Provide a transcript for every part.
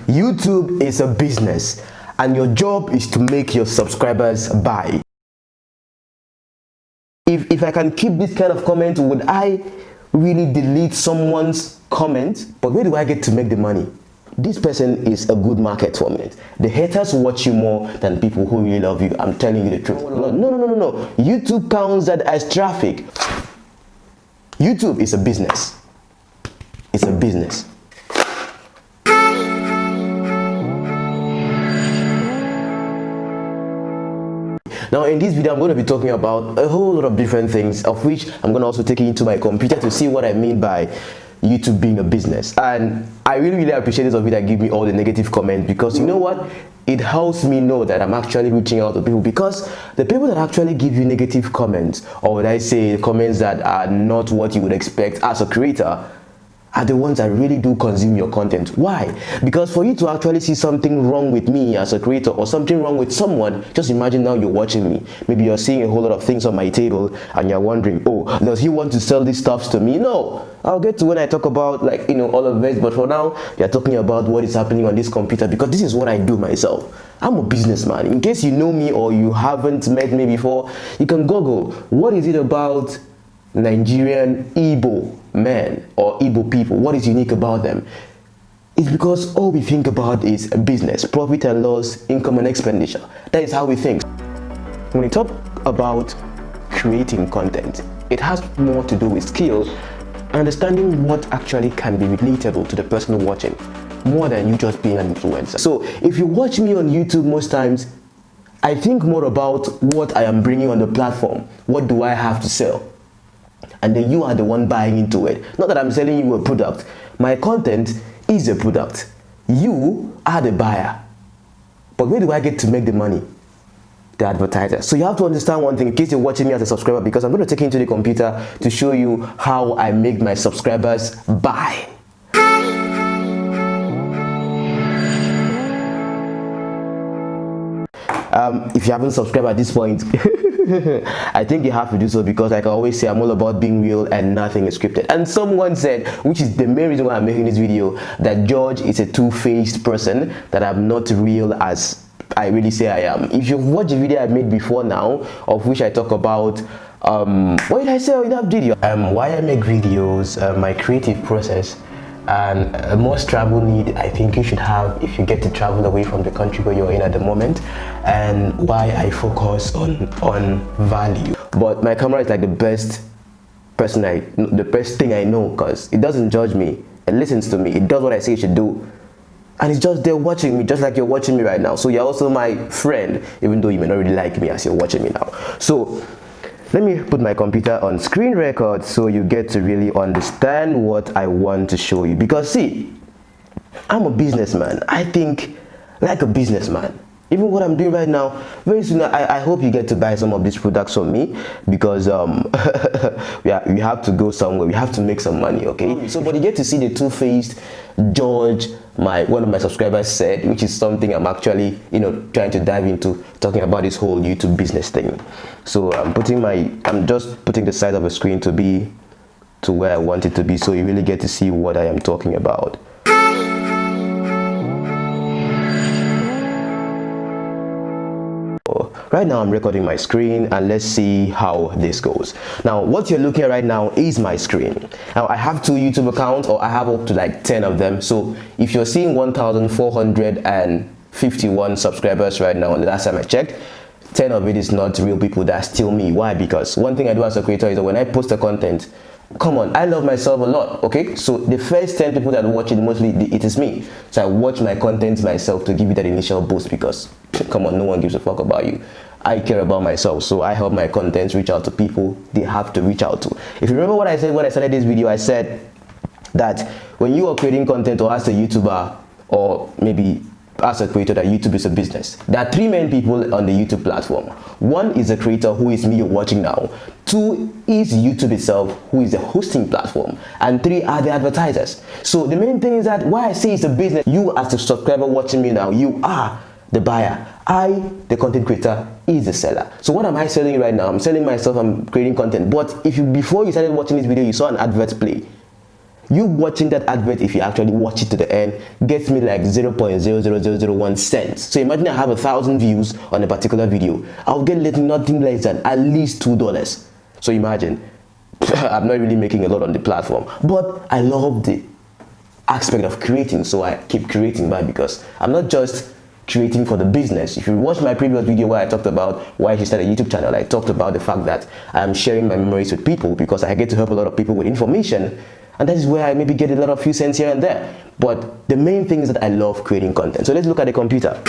YouTube is a business and your job is to make your subscribers buy. If I can keep this kind of comment, would I really delete someone's comment? But where do I get to make the money? This person is a good market for me. The haters watch you more than people who really love you. I'm telling you the truth. No. YouTube counts that as traffic. YouTube is a business. It's a business. Now in this video I'm going to be talking about a whole lot of different things, of which I'm going to also take it into my computer to see what I mean by YouTube being a business. And I really appreciate this of you that give me all the negative comments, because you know what, it helps me know that I'm actually reaching out to people, because the people that actually give you negative comments, or would I say comments that are not what you would expect as a creator, are the ones that really do consume your content. Why? Because for you to actually see something wrong with me as a creator, or something wrong with someone, just imagine now you're watching me. Maybe you're seeing a whole lot of things on my table and you're wondering, oh, does he want to sell these stuffs to me? No, I'll get to when I talk about, like, all of this, but for now you're talking about what is happening on this computer, because this is what I do myself. I'm a businessman. In case you know me or you haven't met me before, you can Google what is it about Nigerian Igbo men or Igbo people. What is unique about them? It's because all we think about is business, profit and loss, income and expenditure. That is how we think. When we talk about creating content, it has more to do with skill, understanding what actually can be relatable to the person watching, more than you just being an influencer. So if you watch me on YouTube, most times I think more about what I am bringing on the platform. What do I have to sell? And then you are the one buying into it. Not that I'm selling you a product. My content is a product. You are the buyer. But where do I get to make the money? The advertiser. So you have to understand one thing in case you're watching me as a subscriber, because I'm going to take you into the computer to show you how I make my subscribers buy. If you haven't subscribed at this point, I think you have to do so, because like I always say, I'm all about being real and nothing is scripted. And someone said, which is the main reason why I'm making this video, that George is a two-faced person, that I'm not real as I really say I am. If you've watched a video I made before now, of which I talk about what did I say in that video? Why I make videos, my creative process, and most travel need I think you should have if you get to travel away from the country where you're in at the moment, and why I focus on value. But my camera is like the best thing I know, because it doesn't judge me, it listens to me, it does what I say it should do, and it's just there watching me, just like you're watching me right now. So you're also my friend, even though you may not really like me as you're watching me now. So let me put my computer on screen record so you get to really understand what I want to show you. Because see, I'm a businessman. I think like a businessman. Even what I'm doing right now, very soon I hope you get to buy some of these products from me, because we have to go somewhere, we have to make some money, okay? So but you get to see the 2faced George, one of my subscribers said, which is something I'm actually trying to dive into, talking about this whole YouTube business thing. So I'm just putting the side of the screen to be to where I want it to be, so you really get to see what I am talking about. Right now I'm recording my screen, and let's see how this goes. Now what you're looking at right now is my screen. Now I have 2 YouTube accounts, or I have up to like 10 of them. So if you're seeing 1,451 subscribers right now, and the last time I checked, 10 of it is not real people, that's still me. Why? Because one thing I do as a creator is that when I post the content, come on, I love myself a lot, okay? So the first 10 people that watch it, mostly it is me. So I watch my content myself to give you that initial boost, because come on, no one gives a fuck about you. I care about myself, so I help my content reach out to people they have to reach out to. If you remember what I said when I started this video, I said that when you are creating content, or as a YouTuber, or maybe as a creator, that YouTube is a business. There are 3 main people on the YouTube platform. 1 is the creator, who is me you're watching now. 2 is YouTube itself, who is the hosting platform. And 3 are the advertisers. So the main thing is that why I say it's a business, you as a subscriber watching me now, you are the buyer. I, the content creator, is the seller. So what am I selling right now? I'm selling myself, I'm creating content. But if you, before you started watching this video, you saw an advert play, You watching that advert, if you actually watch it to the end, gets me like 0.00001 cents. So imagine I have 1,000 views on a particular video. I'll get nothing less than at least $2. So imagine, I'm not really making a lot on the platform, but I love the aspect of creating, so I keep creating. Why? Because I'm not just creating for the business. If you watch my previous video where I talked about why I should start a YouTube channel, I talked about the fact that I'm sharing my memories with people because I get to help a lot of people with information, and that is where I maybe get a lot of few cents here and there. But the main thing is that I love creating content. So let's look at the computer.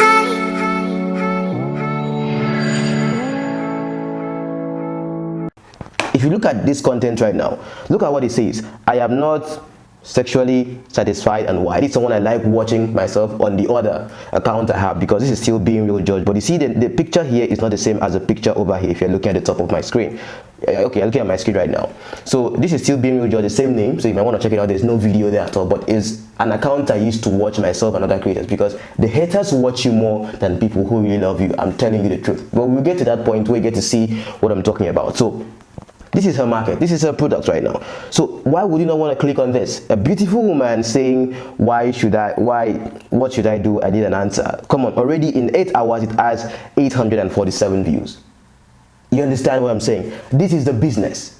If you look at this content right now, look at what it says. I am not sexually satisfied and why. It's someone I like watching myself on the other account I have, because this is still Beingreal George. But you see, the picture here is not the same as the picture over here if you're looking at the top of my screen. Okay, I'm looking at my screen right now. So this is still Beingreal George, the same name. So you might want to check it out. There's no video there at all, but it's an account I used to watch myself and other creators, because the haters watch you more than people who really love you. I'm telling you the truth. But we'll get to that point where you get to see what I'm talking about. So this is her market, this is her product right now. So why would you not want to click on this? A beautiful woman saying, what should I do? I need an answer. Come on, already in 8 hours it has 847 views. You understand what I'm saying? This is the business.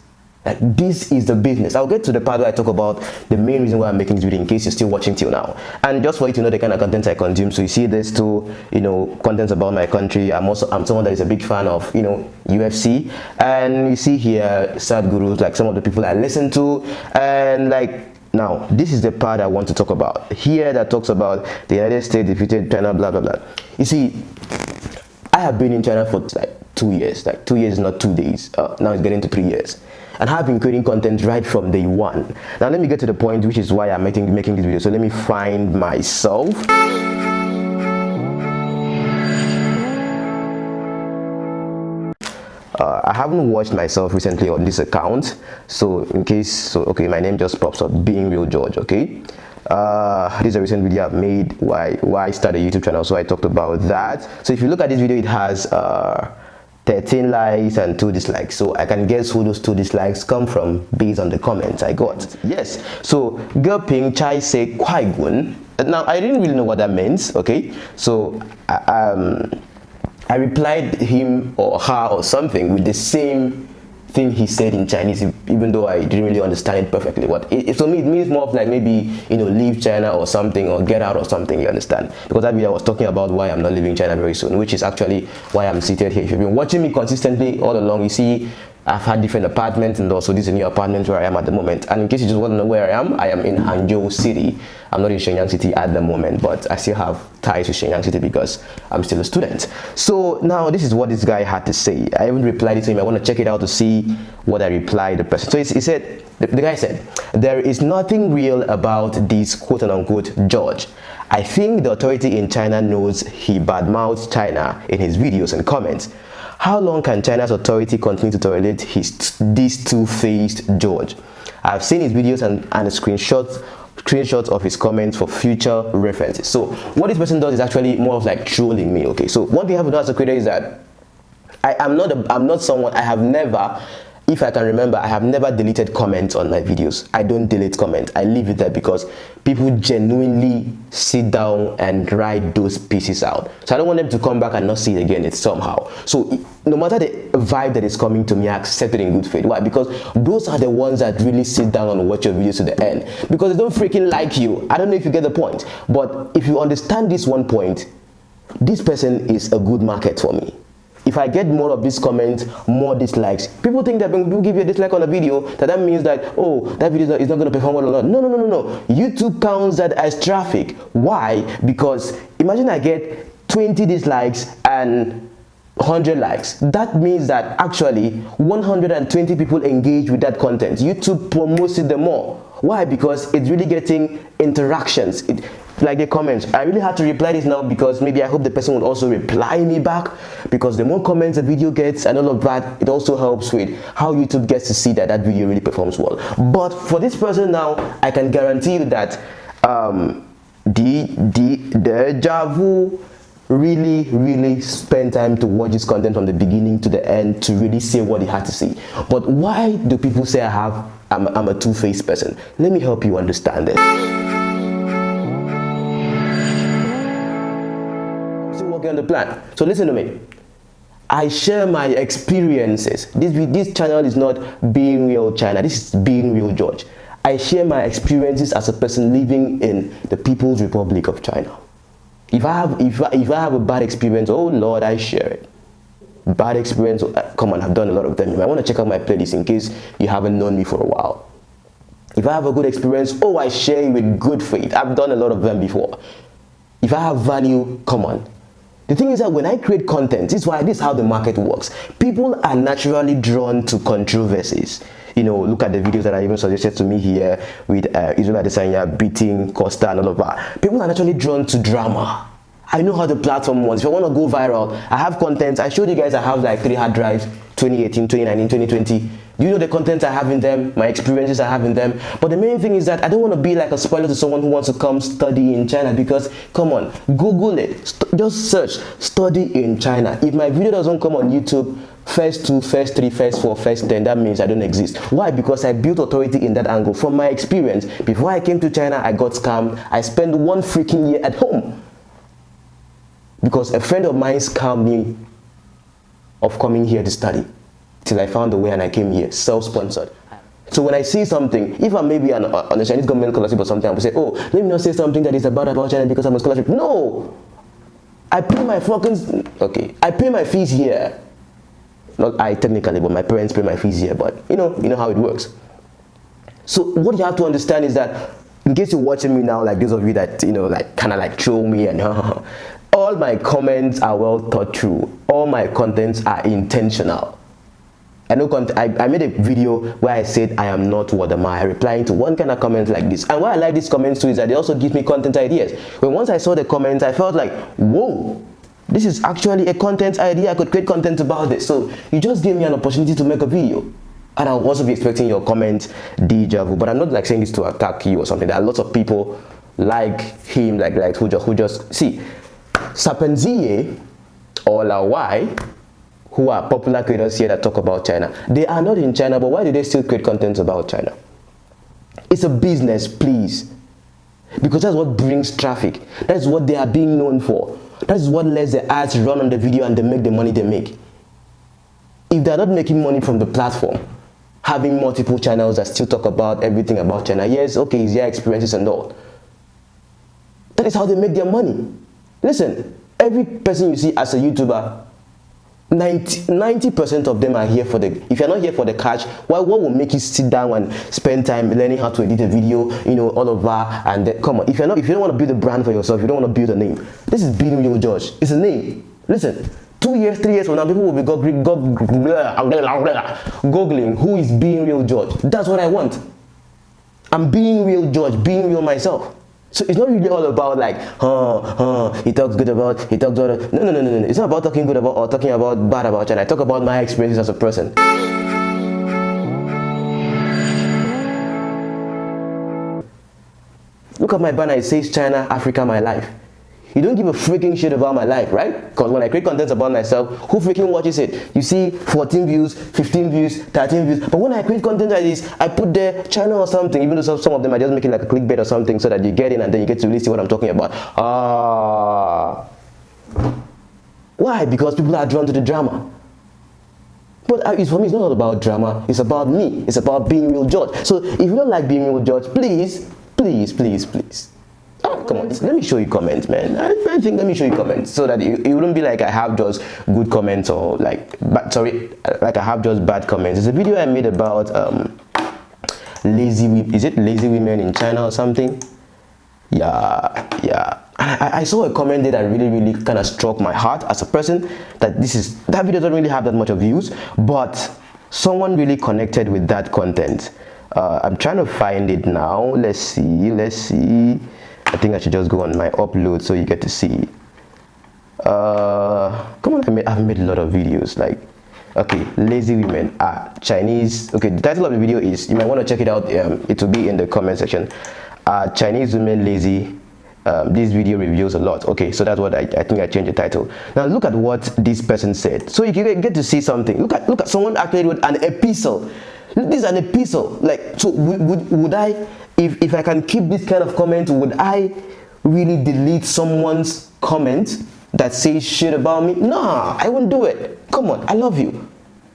Like, this is the business. I'll get to the part where I talk about the main reason why I'm making this video, in case you're still watching till now. And just for you to know the kind of content I consume. So you see this too, contents about my country. I'm someone that is a big fan of, UFC. And you see here, sad gurus, like some of the people I listen to. And like, now, this is the part I want to talk about. Here that talks about the United States defeated China, blah, blah, blah. You see, I have been in China for like 2 years. Like 2 years, not 2 days. Now it's getting to 3 years. And I've been creating content right from day one. Now let me get to the point, which is why I'm making this video. So let me find myself. I haven't watched myself recently on this account. So okay, my name just pops up, Beingreal George, okay? This is a recent video I've made, why I started a YouTube channel. So I talked about that. So if you look at this video, it has 13 likes and 2 dislikes. So I can guess who those 2 dislikes come from based on the comments I got. Yes. So Girl Ping Chai say Kwai Gun. Now I didn't really know what that means. Okay. So I replied him or her or something with the same thing he said in Chinese, even though I didn't really understand it perfectly. What to me it means more of like maybe leave China or something, or get out or something, you understand? Because that video I was talking about why I'm not leaving China very soon, which is actually why I'm seated here. If you've been watching me consistently all along, you see I've had different apartments, and also this is a new apartment where I am at the moment. And in case you just want to know where I am in Hangzhou City. I'm not in Shenyang City at the moment, but I still have ties with Shenyang City because I'm still a student. So now this is what this guy had to say. I haven't replied to him. I want to check it out to see what I replied the person. So he said, the guy said, there is nothing real about this quote-unquote George. I think the authority in China knows he badmouths China in his videos and comments. How long can China's authority continue to tolerate this two-faced George? I've seen his videos and screenshots of his comments for future references. So what this person does is actually more of like trolling me. Okay, so one thing I have to do as a creator is that I'm not someone, I have never, if I can remember, I have never deleted comments on my videos. I don't delete comments. I leave it there because people genuinely sit down and write those pieces out. So I don't want them to come back and not see it again. It's somehow. So no matter the vibe that is coming to me, I accept it in good faith. Why? Because those are the ones that really sit down and watch your videos to the end. Because they don't freaking like you. I don't know if you get the point. But if you understand this one point, this person is a good market for me. If I get more of these comments, more dislikes, people think that when people give you a dislike on a video, that means that, oh, that video is not going to perform well or not. No. YouTube counts that as traffic. Why? Because imagine I get 20 dislikes and 100 likes. That means that actually 120 people engage with that content. YouTube promotes it the more. Why? Because it's really getting interactions. Like the comments, I really had to reply this now because maybe I hope the person will also reply me back, because the more comments the video gets and all of that, it also helps with how YouTube gets to see that that video really performs well. But for this person now, I can guarantee you that the Javu really spend time to watch this content from the beginning to the end to really say what he had to say. But why do people say I have I'm a two-faced person. Let me help you understand it. I'm still working on the plan. So listen to me. I share my experiences. This channel is not Beingreal China. This is Beingreal George. I share my experiences as a person living in the People's Republic of China. If I have a bad experience, oh Lord, I share it. Bad experience, come on, I've done a lot of them. You might want to check out my playlist in case you haven't known me for a while. If I have a good experience, oh, I share it with good faith. I've done a lot of them before. If I have value, come on. The thing is that when I create content, this is how the market works. People are naturally drawn to controversies. You know, look at the videos that are even suggested to me here with Israel Adesanya beating Costa and all of that. People are naturally drawn to drama. I know how the platform works. If I want to go viral, I have content. I showed you guys I have like 3 hard drives, 2018, 2019, 2020. Do you know the content I have in them, my experiences I have in them? But the main thing is that I don't want to be like a spoiler to someone who wants to come study in China, because, come on, Google it. Just search, study in China. If my video doesn't come on YouTube, first 2, first 3, first 4, first 10, that means I don't exist. Why? Because I built authority in that angle. From my experience, before I came to China, I got scammed. I spent 1 freaking year at home because a friend of mine scammed me of coming here to study, till I found a way and I came here, self-sponsored. So when I see something, if I'm maybe on a Chinese government scholarship or something, I will say, oh, let me not say something that is bad about China because I'm on scholarship. No! I pay my I pay my fees here. Not I technically, but my parents pay my fees here, but you know how it works. So what you have to understand is that, in case you're watching me now, like those of you that, like kind of like troll me and all my comments are well thought through. All my contents are intentional. I made a video where I said I am not what am I, replying to one kind of comment like this. And why I like these comments too is that they also give me content ideas. When once I saw the comments, I felt like, whoa, this is actually a content idea. I could create content about this. So you just gave me an opportunity to make a video. And I'll also be expecting your comment, Djavu. But I'm not like saying this to attack you or something. There are lots of people like him, like who just see Sapenzie or Lawai, who are popular creators here that talk about China. They are not in China, but why do they still create content about China? It's a business, please. Because that's what brings traffic. That's what they are being known for. That's what lets the ads run on the video and they make the money they make. If they're not making money from the platform, having multiple channels that still talk about everything about China, yes, okay, it's their experiences and all. That is how they make their money. Listen, every person you see as a YouTuber, 90% of them are here for the, if you're not here for the cash, what will make you sit down and spend time learning how to edit a video, all of that, and then, come on, if you don't want to build a brand for yourself, you don't want to build a name, this is Beingreal George. It's a name. Listen, 2 years, 3 years from now, people will be googling who is Beingreal George. That's what I want. I'm Beingreal George, Beingreal myself. So it's not really all about like, he talks good about, he talks about, no. It's not about talking good about or talking about bad about China. I talk about my experiences as a person. Look at my banner, it says China, Africa, my life. You don't give a freaking shit about my life, right? Because when I create content about myself, who freaking watches it? You see 14 views, 15 views, 13 views. But when I create content like this, I put there China or something, even though some of them are just making like a clickbait or something so that you get in and then you get to really see what I'm talking about. Why? Because people are drawn to the drama. But for me, it's not all about drama. It's about me. It's about Beingreal George. So if you don't like Beingreal George, please. Come on, let me show you comments, man. I think let me show you comments so that it wouldn't be like I have just good comments or like I have just bad comments. It's a video I made about lazy women in China or something. Yeah. I saw a comment there that really kind of struck my heart as a person. That video doesn't really have that much of views, but someone really connected with that content. I'm trying to find it now. Let's see. I think I should just go on my upload so you get to see. Come on, I've made a lot of videos. Like, okay, lazy women are Chinese. Okay, the title of the video is, you might want to check it out. It will be in the comment section. Chinese women lazy. This video reveals a lot. Okay, so that's what I think I changed the title. Now look at what this person said. So you can get to see something. Look at someone actually wrote an epistle. This is an epistle. Like, so would I, if I can keep this kind of comment, would I really delete someone's comment that says shit about me? Nah, I won't do it. Come on, I love you.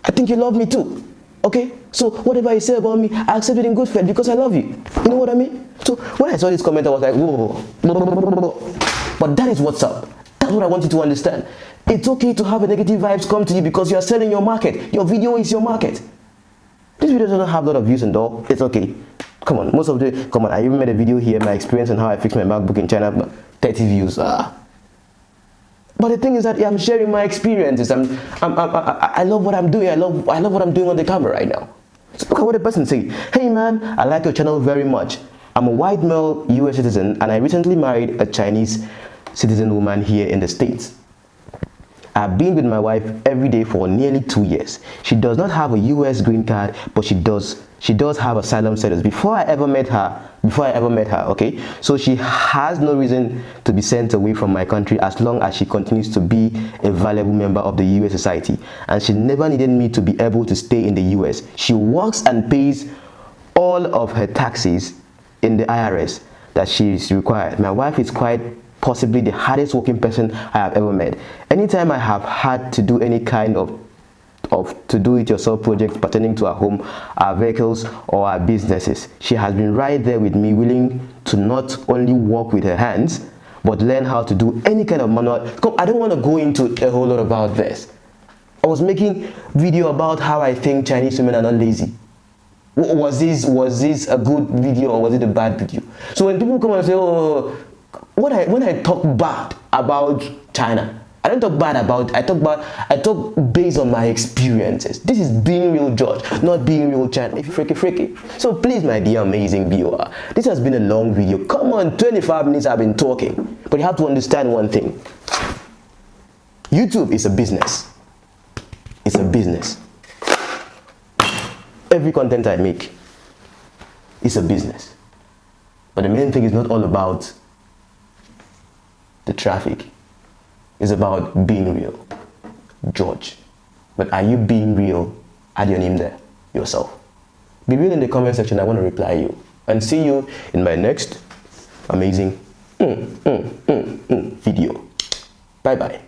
I think you love me too. Okay? So whatever you say about me, I accept it in good faith because I love you. You know what I mean? So when I saw this comment, I was like, whoa. But that is what's up. That's what I want you to understand. It's okay to have a negative vibes come to you because you are selling your market. Your video is your market. This video doesn't have a lot of views and all. It's okay. Come on, I even made a video here, my experience and how I fixed my MacBook in China, 30 views. But the thing is that I'm sharing my experiences. I love what I'm doing. I love what I'm doing on the camera right now. So look at what the person say. Hey man, I like your channel very much. I'm a white male US citizen and I recently married a Chinese citizen woman here in the States. I've been with my wife every day for nearly 2 years. She does not have a US green card, but she does have asylum status. Before I ever met her, okay? So she has no reason to be sent away from my country as long as she continues to be a valuable member of the US society. And she never needed me to be able to stay in the US. She works and pays all of her taxes in the IRS that she is required. My wife is quite possibly the hardest working person I have ever met. Anytime I have had to do any kind of to do it yourself project pertaining to our home, our vehicles or our businesses, she has been right there with me, willing to not only work with her hands but learn how to do any kind of manual. I don't want to go into a whole lot about this. I was making video about how I think Chinese women are not lazy. Was this a good video or was it a bad video? So when people come and say, oh, when I talk bad about China, I don't talk bad about, I talk based on my experiences. This is Beingreal George, not Beingreal China. If you're freaky. So please, my dear amazing viewer, this has been a long video. Come on, 25 minutes I've been talking. But you have to understand one thing. YouTube is a business. It's a business. Every content I make is a business. But the main thing is not all about the traffic. It's about being real. George. But are you being real? Add your name there yourself. Be real in the comment section. I want to reply you. And see you in my next amazing video. Bye bye.